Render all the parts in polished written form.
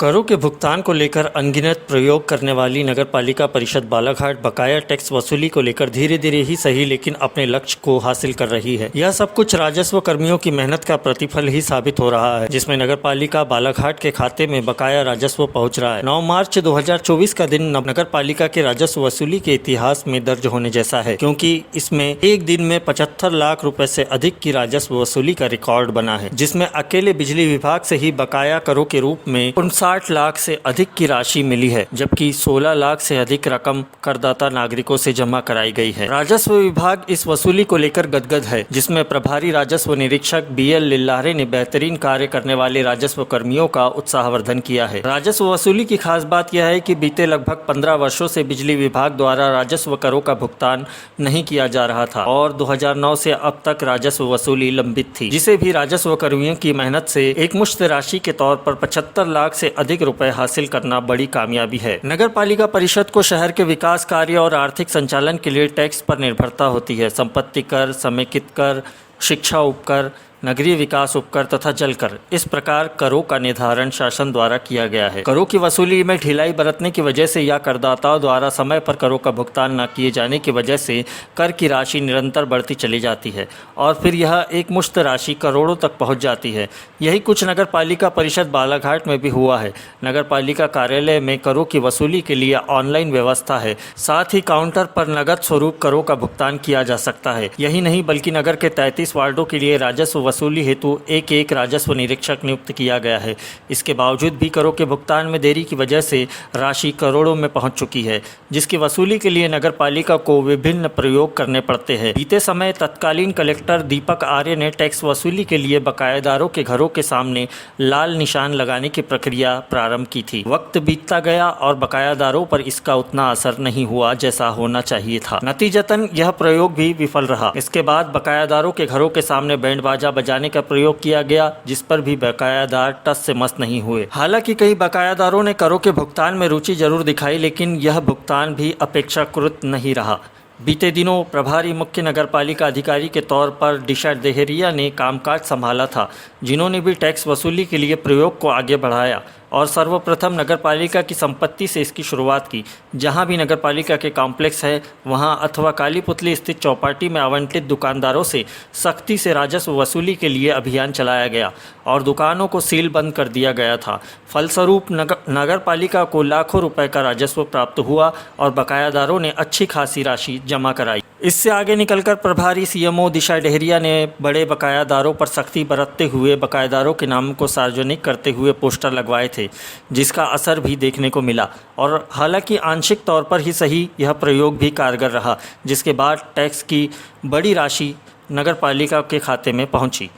करों के भुगतान को लेकर अनगिनत प्रयोग करने वाली नगर पालिका परिषद बालाघाट बकाया टैक्स वसूली को लेकर धीरे धीरे ही सही लेकिन अपने लक्ष्य को हासिल कर रही है। यह सब कुछ राजस्व कर्मियों की मेहनत का प्रतिफल ही साबित हो रहा है, जिसमें नगर पालिका बालाघाट के खाते में बकाया राजस्व पहुंच रहा है। 9 मार्च 2024 का दिन नगर पालिका के राजस्व वसूली के इतिहास में दर्ज होने जैसा है, क्योंकि इसमें एक दिन में 75 लाख रुपए से अधिक की राजस्व वसूली का रिकॉर्ड बना है, जिसमें अकेले बिजली विभाग से ही बकाया करों के रूप में 59 लाख से अधिक की राशि मिली है, जबकि 16 लाख से अधिक रकम करदाता नागरिकों से जमा कराई गई है। राजस्व विभाग इस वसूली को लेकर गदगद है, जिसमें प्रभारी राजस्व निरीक्षक BL लिल्लारे ने बेहतरीन कार्य करने वाले राजस्व कर्मियों का उत्साहवर्धन किया है। राजस्व वसूली की खास बात यह है कि बीते लगभग 15 वर्षों से बिजली विभाग द्वारा राजस्व करों का भुगतान नहीं किया जा रहा था और 2009 से अब तक राजस्व वसूली लंबित थी, जिसे भी राजस्व कर्मियों की मेहनत से एकमुश्त राशि के तौर पर 75 लाख से अधिक रुपए हासिल करना बड़ी कामयाबी है। नगर पालिका परिषद को शहर के विकास कार्य और आर्थिक संचालन के लिए टैक्स पर निर्भरता होती है। संपत्ति कर, समेकित कर, शिक्षा उपकर, नगरीय विकास उपकर तथा जल कर, इस प्रकार करों का निर्धारण शासन द्वारा किया गया है। करों की वसूली में ढिलाई बरतने की वजह से या करदाताओं द्वारा समय पर करों का भुगतान न किए जाने की वजह से कर की राशि निरंतर बढ़ती चली जाती है और फिर यह एक मुश्त राशि करोड़ों तक पहुंच जाती है। यही कुछ नगर पालिका परिषद बालाघाट में भी हुआ है। नगर पालिका कार्यालय में करों की वसूली के लिए ऑनलाइन व्यवस्था है, साथ ही काउंटर पर नगद स्वरूप करों का भुगतान किया जा सकता है। यही नहीं बल्कि नगर के 33 वार्डों के लिए राजस्व वसूली हेतु एक राजस्व निरीक्षक नियुक्त किया गया है। इसके बावजूद भी करों के भुगतान में देरी की वजह से राशि करोड़ों में पहुंच चुकी है, जिसकी वसूली के लिए नगर पालिका को विभिन्न प्रयोग करने पड़ते हैं। बीते समय तत्कालीन कलेक्टर दीपक आर्य ने टैक्स वसूली के लिए बकायेदारों के घरों के सामने लाल निशान लगाने की प्रक्रिया प्रारंभ की थी। वक्त बीतता गया और बकायादारों पर इसका उतना असर नहीं हुआ जैसा होना चाहिए था। नतीजतन यह प्रयोग भी विफल रहा। इसके बाद बकायादारों के घरों के सामने बैंड बाजा बजाने का प्रयोग किया गया, जिस पर भी बकायादार टस से मस नहीं हुए। हालांकि कई बकायादारों ने करों के भुगतान में रुचि जरूर दिखाई, लेकिन यह भुगतान भी अपेक्षाकृत नहीं रहा। बीते दिनों प्रभारी मुख्य नगरपालिका अधिकारी के तौर पर दिशा देहरिया ने कामकाज संभाला था, जिन्होंने भी टैक्स वसूली के लिए प्रयोग को आगे बढ़ाया और सर्वप्रथम नगरपालिका की संपत्ति से इसकी शुरुआत की। जहां भी नगरपालिका के कॉम्प्लेक्स है वहां अथवा काली पुतली स्थित चौपाटी में आवंटित दुकानदारों से सख्ती से राजस्व वसूली के लिए अभियान चलाया गया और दुकानों को सील बंद कर दिया गया था। फलस्वरूप नगरपालिका को लाखों रुपए का राजस्व प्राप्त हुआ और बकायादारों ने अच्छी खासी राशि जमा कराई। इससे आगे निकलकर प्रभारी CMO दिशा डेहरिया ने बड़े बकायादारों पर सख्ती बरतते हुए बकायादारों के नाम को सार्वजनिक करते हुए पोस्टर लगवाए थे, जिसका असर भी देखने को मिला और हालांकि आंशिक तौर पर ही सही यह प्रयोग भी कारगर रहा, जिसके बाद टैक्स की बड़ी राशि नगरपालिका के खाते में पहुंची।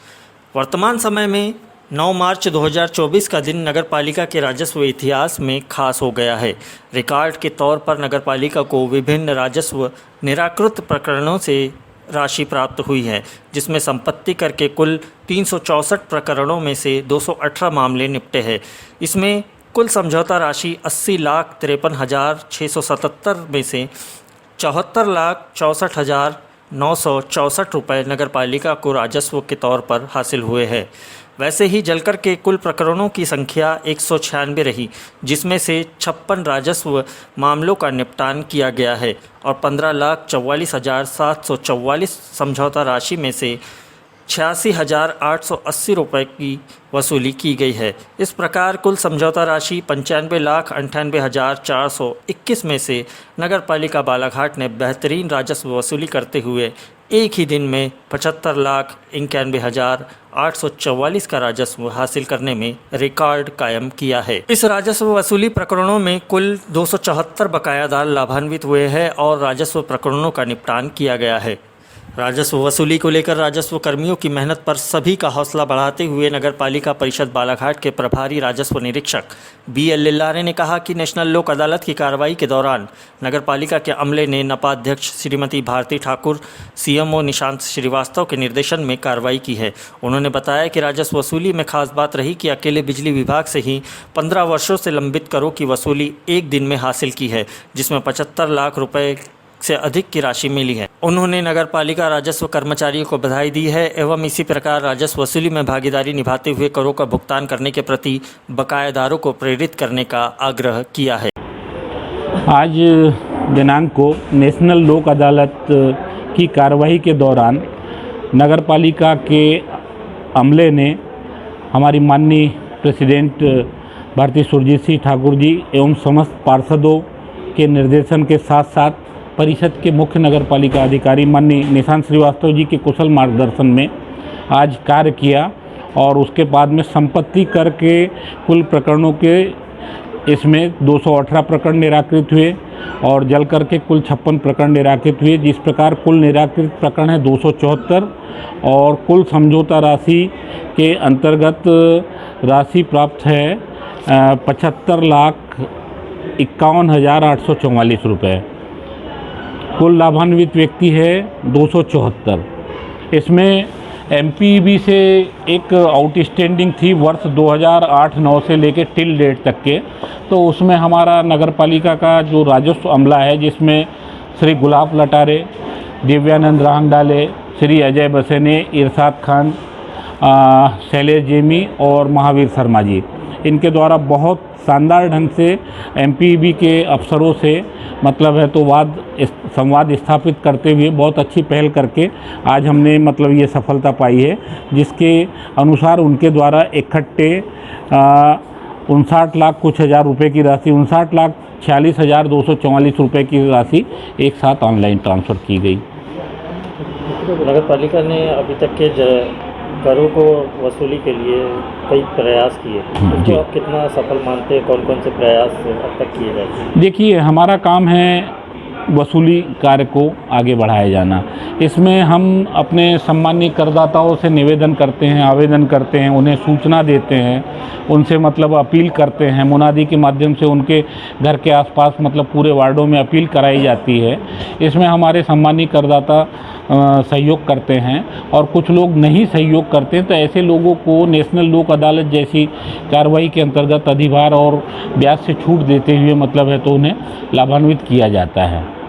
वर्तमान समय में 9 मार्च 2024 का दिन नगरपालिका के राजस्व इतिहास में खास हो गया है। रिकॉर्ड के तौर पर नगरपालिका को विभिन्न राजस्व निराकृत प्रकरणों से राशि प्राप्त हुई है, जिसमें संपत्ति कर के कुल 364 प्रकरणों में से 218 मामले निपटे हैं। इसमें कुल समझौता राशि 80,53,677 में से 74,64,964 रुपये नगरपालिका को राजस्व के तौर पर हासिल हुए हैं। वैसे ही जलकर के कुल प्रकरणों की संख्या 196 रही, जिसमें से 56 राजस्व मामलों का निपटान किया गया है और 15,44,744 समझौता राशि में से 86,880 रुपये की वसूली की गई है। इस प्रकार कुल समझौता राशि 95,98,421 में से नगरपालिका बालाघाट ने बेहतरीन राजस्व वसूली करते हुए एक ही दिन में 75,91,844 का राजस्व हासिल करने में रिकॉर्ड कायम किया है। इस राजस्व वसूली प्रकरणों में कुल 274 बकायादार लाभान्वित हुए हैं और राजस्व प्रकरणों का निपटान किया गया है। राजस्व वसूली को लेकर राजस्व कर्मियों की मेहनत पर सभी का हौसला बढ़ाते हुए नगर पालिका परिषद बालाघाट के प्रभारी राजस्व निरीक्षक BL लिल्लारे ने कहा कि नेशनल लोक अदालत की कार्रवाई के दौरान नगर पालिका के अमले ने नपाध्यक्ष श्रीमती भारती ठाकुर, CMO निशांत श्रीवास्तव के निर्देशन में कार्रवाई की है। उन्होंने बताया कि राजस्व वसूली में खास बात रही कि अकेले बिजली विभाग से ही 15 वर्षों से लंबित करों की वसूली एक दिन में हासिल की है, जिसमें 75 लाख रुपये से अधिक की राशि मिली है। उन्होंने नगर पालिका राजस्व कर्मचारियों को बधाई दी है एवं इसी प्रकार राजस्व वसूली में भागीदारी निभाते हुए करों का भुगतान करने के प्रति बकायादारों को प्रेरित करने का आग्रह किया है। आज दिनांक को नेशनल लोक अदालत की कार्रवाई के दौरान नगर पालिका के अमले ने हमारी माननीय प्रेसिडेंट भारती सुरजीत सिंह ठाकुर जी एवं समस्त पार्षदों के निर्देशन के साथ साथ परिषद के मुख्य नगर पालिका अधिकारी माननीय निशांत श्रीवास्तव जी के कुशल मार्गदर्शन में आज कार्य किया और उसके बाद में संपत्ति कर के कुल प्रकरणों के इसमें 218 प्रकरण निराकृत हुए और जल कर के कुल 56 प्रकरण निराकृत हुए, जिस प्रकार कुल निराकृत प्रकरण है 274 और कुल समझौता राशि के अंतर्गत राशि प्राप्त है 75,51,844 रुपये। कुल लाभान्वित व्यक्ति है 274। इसमें एमपीबी से एक आउटस्टैंडिंग थी वर्ष 2008-9 से लेकर टिल डेट तक के, तो उसमें हमारा नगर पालिका का जो राजस्व अमला है जिसमें श्री गुलाब लटारे, दिव्यानंद रांगडाले, श्री अजय बसेने, इरशाद खान, शैलेश जेमी और महावीर शर्मा जी, इनके द्वारा बहुत शानदार ढंग से एमपीबी के अफसरों से मतलब है तो संवाद स्थापित करते हुए बहुत अच्छी पहल करके आज हमने मतलब ये सफलता पाई है, जिसके अनुसार उनके द्वारा इकट्ठे 59 लाख कुछ हज़ार रुपये की राशि 59,46,244 रुपये की राशि एक साथ ऑनलाइन ट्रांसफ़र की गई। नगर पालिका ने अभी तक के करों को वसूली के लिए कई प्रयास किए, उसको आप कितना सफल मानते हैं? कौन कौन से प्रयास अब तक किए जाते हैं? देखिए, हमारा काम है वसूली कार्य को आगे बढ़ाया जाना। इसमें हम अपने सम्मानीय करदाताओं से निवेदन करते हैं, आवेदन करते हैं, उन्हें सूचना देते हैं, उनसे मतलब अपील करते हैं, मुनादी के माध्यम से उनके घर के आसपास मतलब पूरे वार्डों में अपील कराई जाती है। इसमें हमारे सम्मानीय करदाता सहयोग करते हैं और कुछ लोग नहीं सहयोग करते हैं, तो ऐसे लोगों को नेशनल लोक अदालत जैसी कार्रवाई के अंतर्गत अधिभार और ब्याज से छूट देते हुए मतलब है तो उन्हें लाभान्वित किया जाता है।